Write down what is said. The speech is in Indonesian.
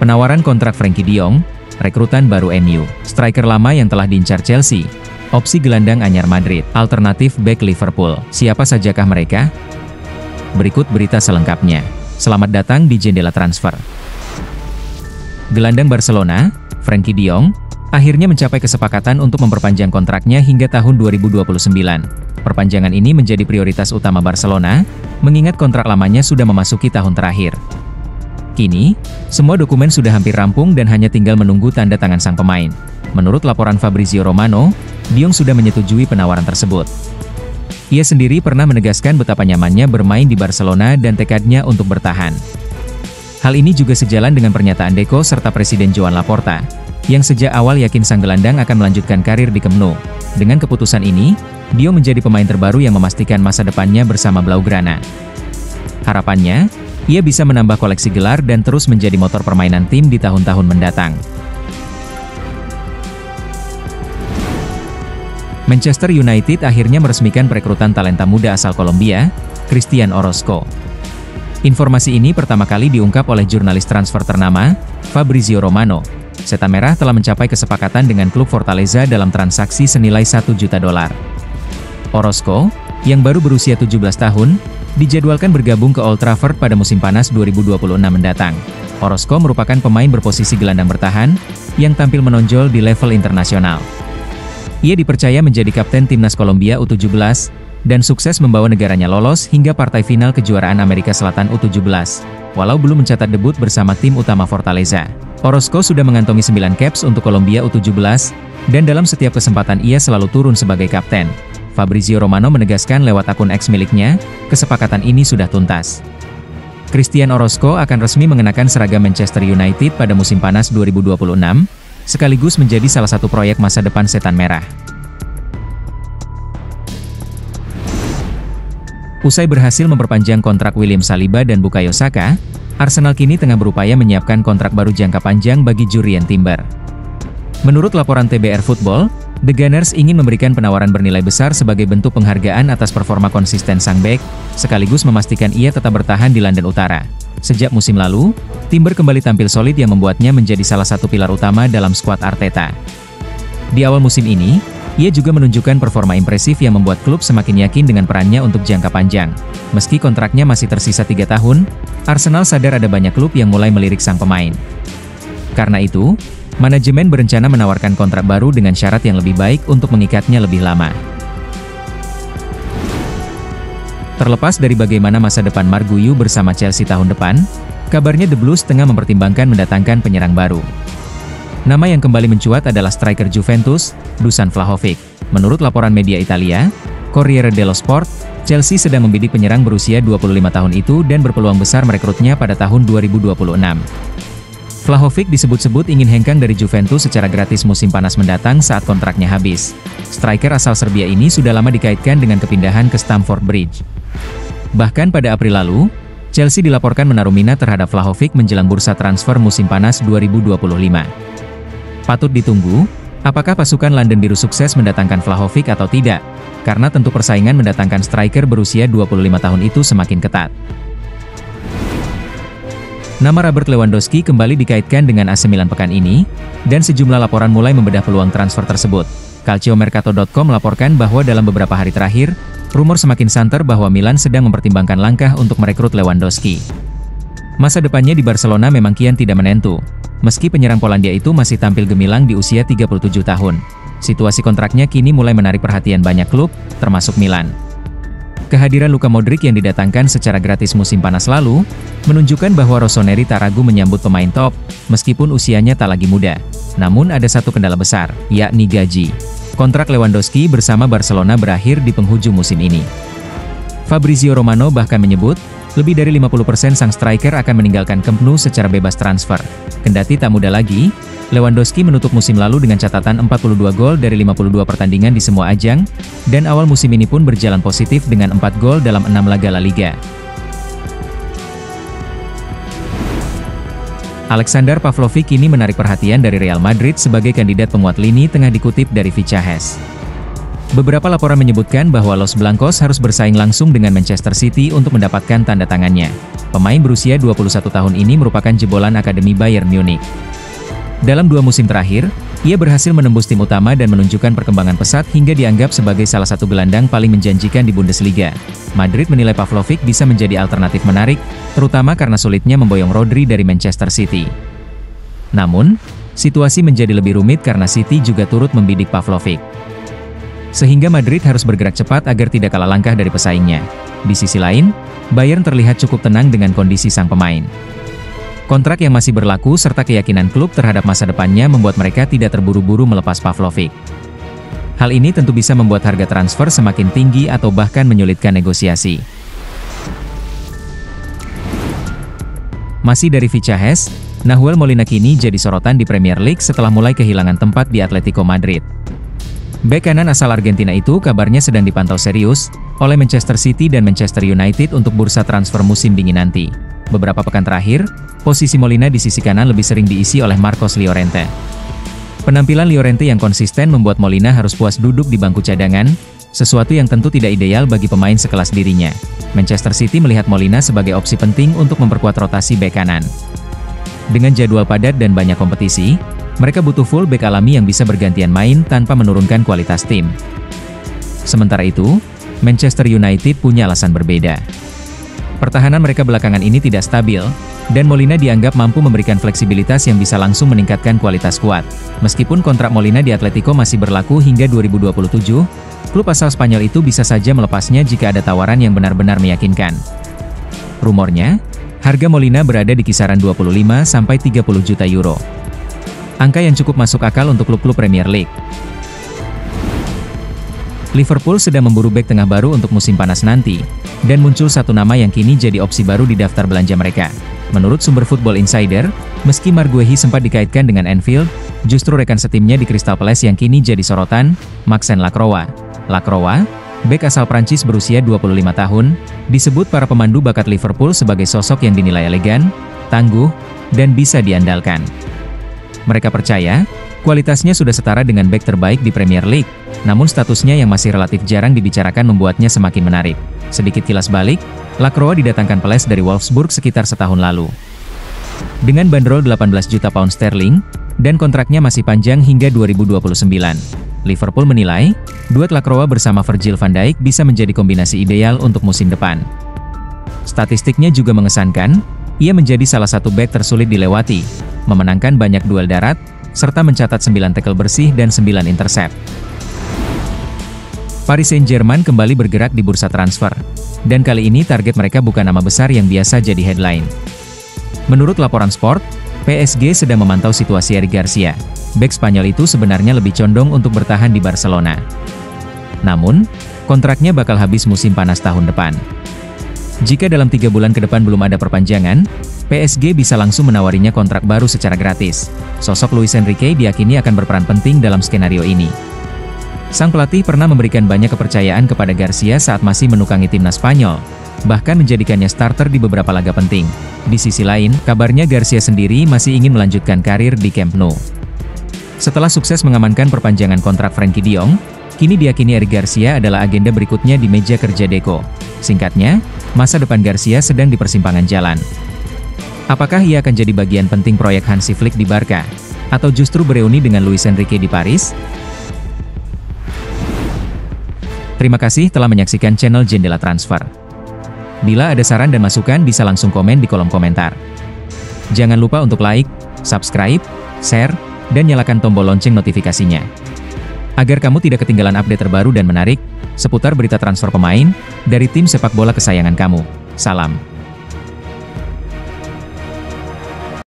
Penawaran kontrak Frenkie de Jong, rekrutan baru MU, striker lama yang telah diincar Chelsea, opsi gelandang anyar Madrid, alternatif bek Liverpool. Siapa sajakah mereka? Berikut berita selengkapnya. Selamat datang di Jendela Transfer. Gelandang Barcelona, Frenkie de Jong, akhirnya mencapai kesepakatan untuk memperpanjang kontraknya hingga tahun 2029. Perpanjangan ini menjadi prioritas utama Barcelona, mengingat kontrak lamanya sudah memasuki tahun terakhir. Kini, semua dokumen sudah hampir rampung dan hanya tinggal menunggu tanda tangan sang pemain. Menurut laporan Fabrizio Romano, de Jong sudah menyetujui penawaran tersebut. Ia sendiri pernah menegaskan betapa nyamannya bermain di Barcelona dan tekadnya untuk bertahan. Hal ini juga sejalan dengan pernyataan Deco serta Presiden Joan Laporta, yang sejak awal yakin sang gelandang akan melanjutkan karir di Camp Nou. Dengan keputusan ini, de Jong menjadi pemain terbaru yang memastikan masa depannya bersama Blaugrana. Harapannya, ia bisa menambah koleksi gelar dan terus menjadi motor permainan tim di tahun-tahun mendatang. Manchester United akhirnya meresmikan perekrutan talenta muda asal Kolombia, Cristian Orozco. Informasi ini pertama kali diungkap oleh jurnalis transfer ternama, Fabrizio Romano. Setan Merah telah mencapai kesepakatan dengan klub Fortaleza dalam transaksi senilai $1 juta. Orozco, yang baru berusia 17 tahun, dijadwalkan bergabung ke Old Trafford pada musim panas 2026 mendatang. Orozco merupakan pemain berposisi gelandang bertahan, yang tampil menonjol di level internasional. Ia dipercaya menjadi kapten timnas Kolombia U17, dan sukses membawa negaranya lolos hingga partai final kejuaraan Amerika Selatan U17, walau belum mencatat debut bersama tim utama Fortaleza. Orozco sudah mengantongi 9 caps untuk Kolombia U17, dan dalam setiap kesempatan ia selalu turun sebagai kapten. Fabrizio Romano menegaskan lewat akun X miliknya, kesepakatan ini sudah tuntas. Cristian Orozco akan resmi mengenakan seragam Manchester United pada musim panas 2026, sekaligus menjadi salah satu proyek masa depan Setan Merah. Usai berhasil memperpanjang kontrak William Saliba dan Bukayo Saka, Arsenal kini tengah berupaya menyiapkan kontrak baru jangka panjang bagi Jurrien Timber. Menurut laporan TBR Football, The Gunners ingin memberikan penawaran bernilai besar sebagai bentuk penghargaan atas performa konsisten sang bek, sekaligus memastikan ia tetap bertahan di London Utara. Sejak musim lalu, Timber kembali tampil solid yang membuatnya menjadi salah satu pilar utama dalam skuad Arteta. Di awal musim ini, ia juga menunjukkan performa impresif yang membuat klub semakin yakin dengan perannya untuk jangka panjang. Meski kontraknya masih tersisa 3 tahun, Arsenal sadar ada banyak klub yang mulai melirik sang pemain. Karena itu, manajemen berencana menawarkan kontrak baru dengan syarat yang lebih baik untuk mengikatnya lebih lama. Terlepas dari bagaimana masa depan Marguiu bersama Chelsea tahun depan, kabarnya The Blues tengah mempertimbangkan mendatangkan penyerang baru. Nama yang kembali mencuat adalah striker Juventus, Dusan Vlahovic. Menurut laporan media Italia, Corriere dello Sport, Chelsea sedang membidik penyerang berusia 25 tahun itu dan berpeluang besar merekrutnya pada tahun 2026. Vlahovic disebut-sebut ingin hengkang dari Juventus secara gratis musim panas mendatang saat kontraknya habis. Striker asal Serbia ini sudah lama dikaitkan dengan kepindahan ke Stamford Bridge. Bahkan pada April lalu, Chelsea dilaporkan menaruh minat terhadap Vlahovic menjelang bursa transfer musim panas 2025. Patut ditunggu, apakah pasukan London Biru sukses mendatangkan Vlahovic atau tidak, karena tentu persaingan mendatangkan striker berusia 25 tahun itu semakin ketat. Nama Robert Lewandowski kembali dikaitkan dengan AC Milan pekan ini, dan sejumlah laporan mulai membedah peluang transfer tersebut. Calciomercato.com melaporkan bahwa dalam beberapa hari terakhir, rumor semakin santer bahwa Milan sedang mempertimbangkan langkah untuk merekrut Lewandowski. Masa depannya di Barcelona memang kian tidak menentu, meski penyerang Polandia itu masih tampil gemilang di usia 37 tahun. Situasi kontraknya kini mulai menarik perhatian banyak klub, termasuk Milan. Kehadiran Luka Modric yang didatangkan secara gratis musim panas lalu, menunjukkan bahwa Rossoneri tak ragu menyambut pemain top, meskipun usianya tak lagi muda. Namun ada satu kendala besar, yakni gaji. Kontrak Lewandowski bersama Barcelona berakhir di penghujung musim ini. Fabrizio Romano bahkan menyebut, lebih dari 50% sang striker akan meninggalkan Camp Nou secara bebas transfer. Kendati tak muda lagi, Lewandowski menutup musim lalu dengan catatan 42 gol dari 52 pertandingan di semua ajang, dan awal musim ini pun berjalan positif dengan 4 gol dalam 6 laga La Liga. Alexander Pavlovic kini menarik perhatian dari Real Madrid sebagai kandidat penguat lini tengah dikutip dari Fichajes. Beberapa laporan menyebutkan bahwa Los Blancos harus bersaing langsung dengan Manchester City untuk mendapatkan tanda tangannya. Pemain berusia 21 tahun ini merupakan jebolan Akademi Bayern Munich. Dalam 2 musim terakhir, ia berhasil menembus tim utama dan menunjukkan perkembangan pesat hingga dianggap sebagai salah satu gelandang paling menjanjikan di Bundesliga. Madrid menilai Pavlovic bisa menjadi alternatif menarik, terutama karena sulitnya memboyong Rodri dari Manchester City. Namun, situasi menjadi lebih rumit karena City juga turut membidik Pavlovic. Sehingga Madrid harus bergerak cepat agar tidak kalah langkah dari pesaingnya. Di sisi lain, Bayern terlihat cukup tenang dengan kondisi sang pemain. Kontrak yang masih berlaku serta keyakinan klub terhadap masa depannya membuat mereka tidak terburu-buru melepas Pavlovic. Hal ini tentu bisa membuat harga transfer semakin tinggi atau bahkan menyulitkan negosiasi. Masih dari Fichajes, Nahuel Molina kini jadi sorotan di Premier League setelah mulai kehilangan tempat di Atletico Madrid. Bek kanan asal Argentina itu kabarnya sedang dipantau serius oleh Manchester City dan Manchester United untuk bursa transfer musim dingin nanti. Beberapa pekan terakhir, posisi Molina di sisi kanan lebih sering diisi oleh Marcos Llorente. Penampilan Llorente yang konsisten membuat Molina harus puas duduk di bangku cadangan, sesuatu yang tentu tidak ideal bagi pemain sekelas dirinya. Manchester City melihat Molina sebagai opsi penting untuk memperkuat rotasi bek kanan. Dengan jadwal padat dan banyak kompetisi, mereka butuh full bek alami yang bisa bergantian main tanpa menurunkan kualitas tim. Sementara itu, Manchester United punya alasan berbeda. Pertahanan mereka belakangan ini tidak stabil, dan Molina dianggap mampu memberikan fleksibilitas yang bisa langsung meningkatkan kualitas skuad. Meskipun kontrak Molina di Atletico masih berlaku hingga 2027, klub asal Spanyol itu bisa saja melepasnya jika ada tawaran yang benar-benar meyakinkan. Rumornya, harga Molina berada di kisaran 25–30 juta euro. Angka yang cukup masuk akal untuk klub-klub Premier League. Liverpool sedang memburu bek tengah baru untuk musim panas nanti, dan muncul satu nama yang kini jadi opsi baru di daftar belanja mereka. Menurut sumber Football Insider, meski Marguehi sempat dikaitkan dengan Anfield, justru rekan setimnya di Crystal Palace yang kini jadi sorotan, Maxence Lacroix. Lacroix, bek asal Prancis berusia 25 tahun, disebut para pemandu bakat Liverpool sebagai sosok yang dinilai elegan, tangguh, dan bisa diandalkan. Mereka percaya, kualitasnya sudah setara dengan bek terbaik di Premier League, namun statusnya yang masih relatif jarang dibicarakan membuatnya semakin menarik. Sedikit kilas balik, Lacroix didatangkan Palace dari Wolfsburg sekitar setahun lalu. Dengan bandrol 18 juta pound sterling, dan kontraknya masih panjang hingga 2029. Liverpool menilai, duet Lacroix bersama Virgil van Dijk bisa menjadi kombinasi ideal untuk musim depan. Statistiknya juga mengesankan, ia menjadi salah satu bek tersulit dilewati, memenangkan banyak duel darat, serta mencatat 9 tackle bersih dan 9 intercept. Paris Saint-Germain kembali bergerak di bursa transfer, dan kali ini target mereka bukan nama besar yang biasa jadi headline. Menurut laporan Sport, PSG sedang memantau situasi Eric Garcia. Bek Spanyol itu sebenarnya lebih condong untuk bertahan di Barcelona. Namun, kontraknya bakal habis musim panas tahun depan. Jika dalam 3 bulan ke depan belum ada perpanjangan, PSG bisa langsung menawarinya kontrak baru secara gratis. Sosok Luis Enrique diyakini akan berperan penting dalam skenario ini. Sang pelatih pernah memberikan banyak kepercayaan kepada Garcia saat masih menukangi timnas Spanyol, bahkan menjadikannya starter di beberapa laga penting. Di sisi lain, kabarnya Garcia sendiri masih ingin melanjutkan karir di Camp Nou. Setelah sukses mengamankan perpanjangan kontrak Frenkie de Jong, kini diyakini Eric Garcia adalah agenda berikutnya di meja kerja Deco. Singkatnya, masa depan Garcia sedang di persimpangan jalan. Apakah ia akan jadi bagian penting proyek Hansi Flick di Barca? Atau justru bereuni dengan Luis Enrique di Paris? Terima kasih telah menyaksikan channel Jendela Transfer. Bila ada saran dan masukan bisa langsung komen di kolom komentar. Jangan lupa untuk like, subscribe, share, dan nyalakan tombol lonceng notifikasinya. Agar kamu tidak ketinggalan update terbaru dan menarik, seputar berita transfer pemain, dari tim sepak bola kesayangan kamu. Salam.